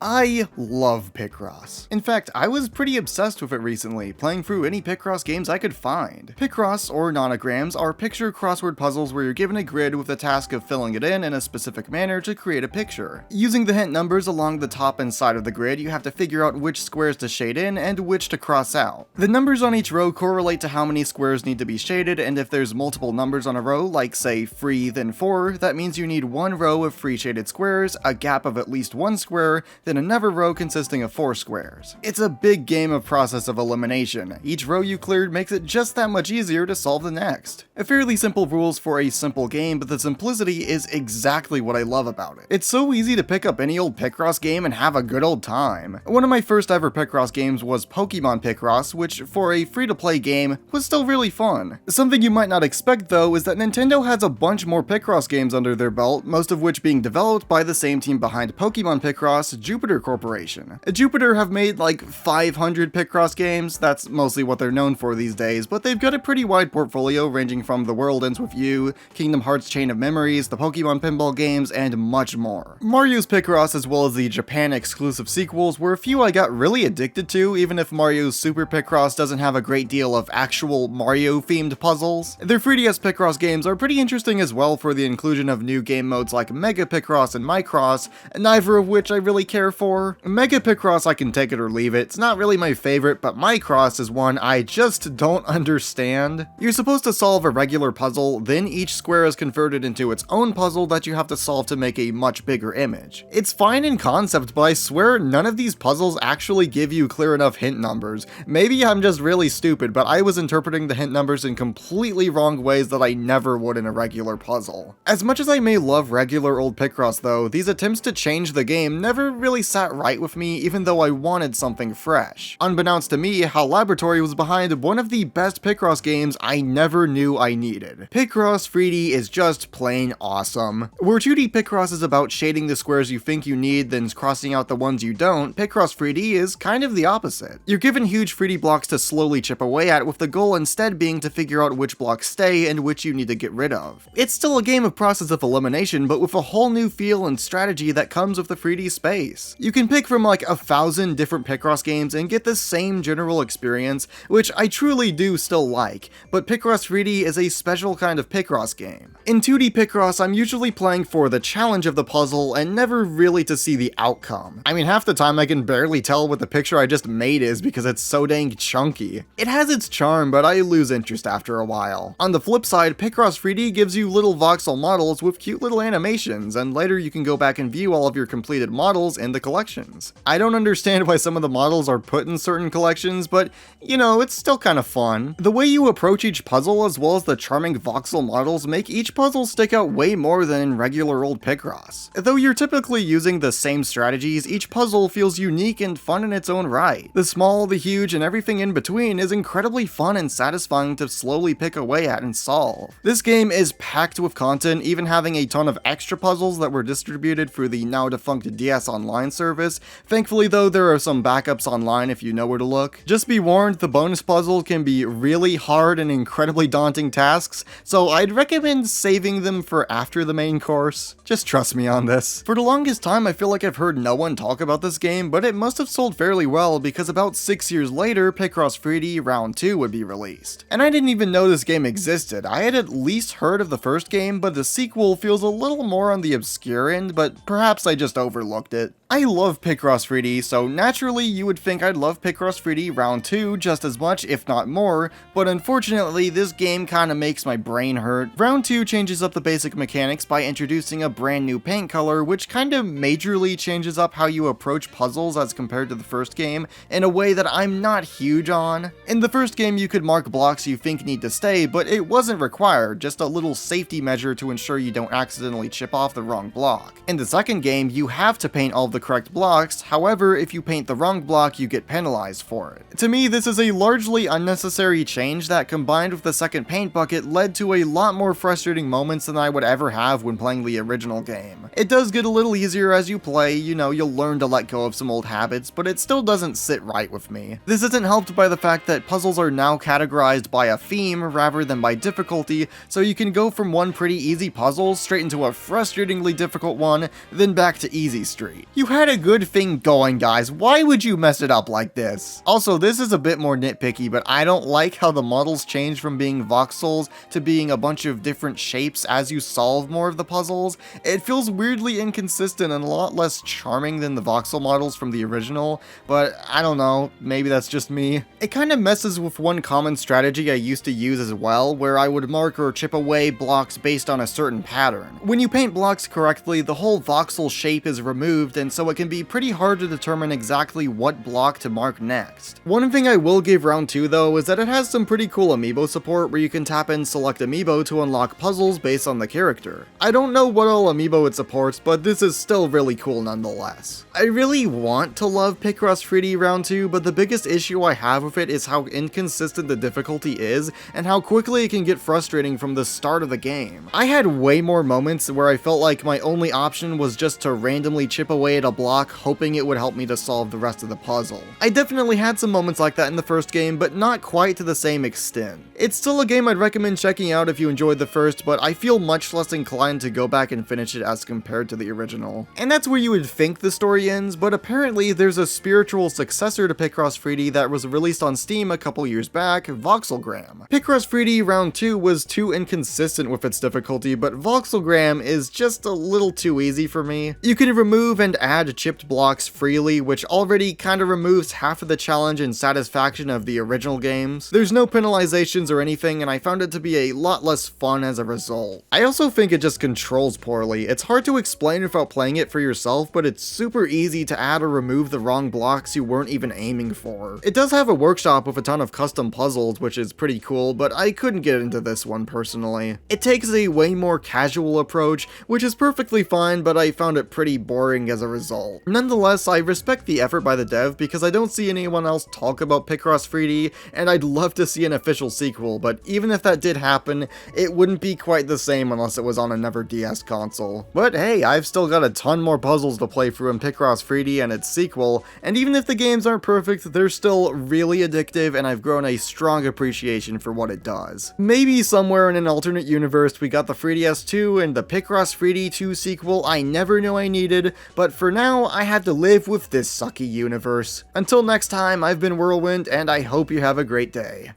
I love Picross. In fact, I was pretty obsessed with it recently, playing through any Picross games I could find. Picross, or nonograms, are picture crossword puzzles where you're given a grid with the task of filling it in a specific manner to create a picture. Using the hint numbers along the top and side of the grid, you have to figure out which squares to shade in and which to cross out. The numbers on each row correlate to how many squares need to be shaded, and if there's multiple numbers on a row, like say 3 then 4, that means you need one row of 3 shaded squares, a gap of at least 1 square, then another row consisting of 4 squares. It's a big game of process of elimination. Each row you cleared makes it just that much easier to solve the next. A fairly simple rules for a simple game, but the simplicity is exactly what I love about it. It's so easy to pick up any old Picross game and have a good old time. One of my first ever Picross games was Pokemon Picross, which for a free-to-play game was still really fun. Something you might not expect though is that Nintendo has a bunch more Picross games under their belt, most of which being developed by the same team behind Pokemon Picross, Jupiter Corporation. Jupiter have made like 500 Picross games, that's mostly what they're known for these days, but they've got a pretty wide portfolio ranging from The World Ends With You, Kingdom Hearts Chain of Memories, the Pokemon pinball games, and much more. Mario's Picross as well as the Japan exclusive sequels were a few I got really addicted to, even if Mario's Super Picross doesn't have a great deal of actual Mario themed puzzles. Their 3DS Picross games are pretty interesting as well for the inclusion of new game modes like Mega Picross and Micross, neither of which I really care for. Mega Picross I can take it or leave it, it's not really my favorite, but Micross is one I just don't understand. You're supposed to solve a regular puzzle, then each square is converted into its own puzzle that you have to solve to make a much bigger image. It's fine in concept, but I swear none of these puzzles actually give you clear enough hint numbers. Maybe I'm just really stupid, but I was interpreting the hint numbers in completely wrong ways that I never would in a regular puzzle. As much as I may love regular old Picross though, these attempts to change the game never really sat right with me, even though I wanted something fresh. Unbeknownst to me, HAL Laboratory was behind one of the best Picross games I never knew I needed. Picross 3D is just plain awesome. Where 2D Picross is about shading the squares you think you need, then crossing out the ones you don't, Picross 3D is kind of the opposite. You're given huge 3D blocks to slowly chip away at, with the goal instead being to figure out which blocks stay and which you need to get rid of. It's still a game of process of elimination, but with a whole new feel and strategy that comes with the 3D space. You can pick from like 1,000 different Picross games and get the same general experience, which I truly do still like, but Picross 3D is a special kind of Picross game. In 2D Picross, I'm usually playing for the challenge of the puzzle and never really to see the outcome. I mean, half the time I can barely tell what the picture I just made is because it's so dang chunky. It has its charm, but I lose interest after a while. On the flip side, Picross 3D gives you little voxel models with cute little animations, and later you can go back and view all of your completed models in the collections. I don't understand why some of the models are put in certain collections, but you know, it's still kind of fun. The way you approach each puzzle as well as the charming voxel models make each puzzle stick out way more than in regular old Picross. Though you're typically using the same strategies, each puzzle feels unique and fun in its own right. The small, the huge, and everything in between is incredibly fun and satisfying to slowly pick away at and solve. This game is packed with content, even having a ton of extra puzzles that were distributed through the now defunct DS Online service. Thankfully though, there are some backups online if you know where to look. Just be warned, the bonus puzzle can be really hard and incredibly daunting tasks, so I'd recommend saving them for after the main course. Just trust me on this. For the longest time, I feel like I've heard no one talk about this game, but it must have sold fairly well because about 6 years later, Picross 3D Round 2 would be released. And I didn't even know this game existed. I had at least heard of the first game, but the sequel feels a little more on the obscure end, but perhaps I just overlooked it. I love Picross 3D, so naturally you would think I'd love Picross 3D Round 2 just as much, if not more, but unfortunately this game kinda makes my brain hurt. Round 2 changes up the basic mechanics by introducing a brand new paint color, which kinda majorly changes up how you approach puzzles as compared to the first game, in a way that I'm not huge on. In the first game you could mark blocks you think need to stay, but it wasn't required, just a little safety measure to ensure you don't accidentally chip off the wrong block. In the second game, you have to paint all of the correct blocks, however, if you paint the wrong block, you get penalized for it. To me, this is a largely unnecessary change that, combined with the second paint bucket, led to a lot more frustrating moments than I would ever have when playing the original game. It does get a little easier as you play, you know, you'll learn to let go of some old habits, but it still doesn't sit right with me. This isn't helped by the fact that puzzles are now categorized by a theme rather than by difficulty, so you can go from one pretty easy puzzle straight into a frustratingly difficult one, then back to easy street. You had a good thing going, guys. Why would you mess it up like this? Also, this is a bit more nitpicky, but I don't like how the models change from being voxels to being a bunch of different shapes as you solve more of the puzzles. It feels weirdly inconsistent and a lot less charming than the voxel models from the original, but I don't know, maybe that's just me. It kind of messes with one common strategy I used to use as well, where I would mark or chip away blocks based on a certain pattern. When you paint blocks correctly, the whole voxel shape is removed, and so it can be pretty hard to determine exactly what block to mark next. One thing I will give round 2 though is that it has some pretty cool amiibo support where you can tap in select amiibo to unlock puzzles based on the character. I don't know what all amiibo it supports, but this is still really cool nonetheless. I really want to love Picross 3D round 2, but the biggest issue I have with it is how inconsistent the difficulty is and how quickly it can get frustrating from the start of the game. I had way more moments where I felt like my only option was just to randomly chip away at a block hoping it would help me to solve the rest of the puzzle. I definitely had some moments like that in the first game, but not quite to the same extent. It's still a game I'd recommend checking out if you enjoyed the first, but I feel much less inclined to go back and finish it as compared to the original. And that's where you would think the story ends, but apparently there's a spiritual successor to Picross 3D that was released on Steam a couple years back, Voxelgram. Picross 3D round 2 was too inconsistent with its difficulty, but Voxelgram is just a little too easy for me. You can remove and add chipped blocks freely, which already kinda removes half of the challenge and satisfaction of the original games. There's no penalizations or anything, and I found it to be a lot less fun as a result. I also think it just controls poorly. It's hard to explain without playing it for yourself, but it's super easy to add or remove the wrong blocks you weren't even aiming for. It does have a workshop with a ton of custom puzzles, which is pretty cool, but I couldn't get into this one personally. It takes a way more casual approach, which is perfectly fine, but I found it pretty boring as a result. Nonetheless, I respect the effort by the dev because I don't see anyone else talk about Picross 3D, and I'd love to see an official sequel, but even if that did happen, it wouldn't be quite the same unless it was on another DS console. But hey, I've still got a ton more puzzles to play through in Picross 3D and its sequel, and even if the games aren't perfect, they're still really addictive, and I've grown a strong appreciation for what it does. Maybe somewhere in an alternate universe we got the 3DS 2 and the Picross 3D 2 sequel I never knew I needed, but for now I have to live with this sucky universe. Until next time, I've been Wyrlwind, and I hope you have a great day.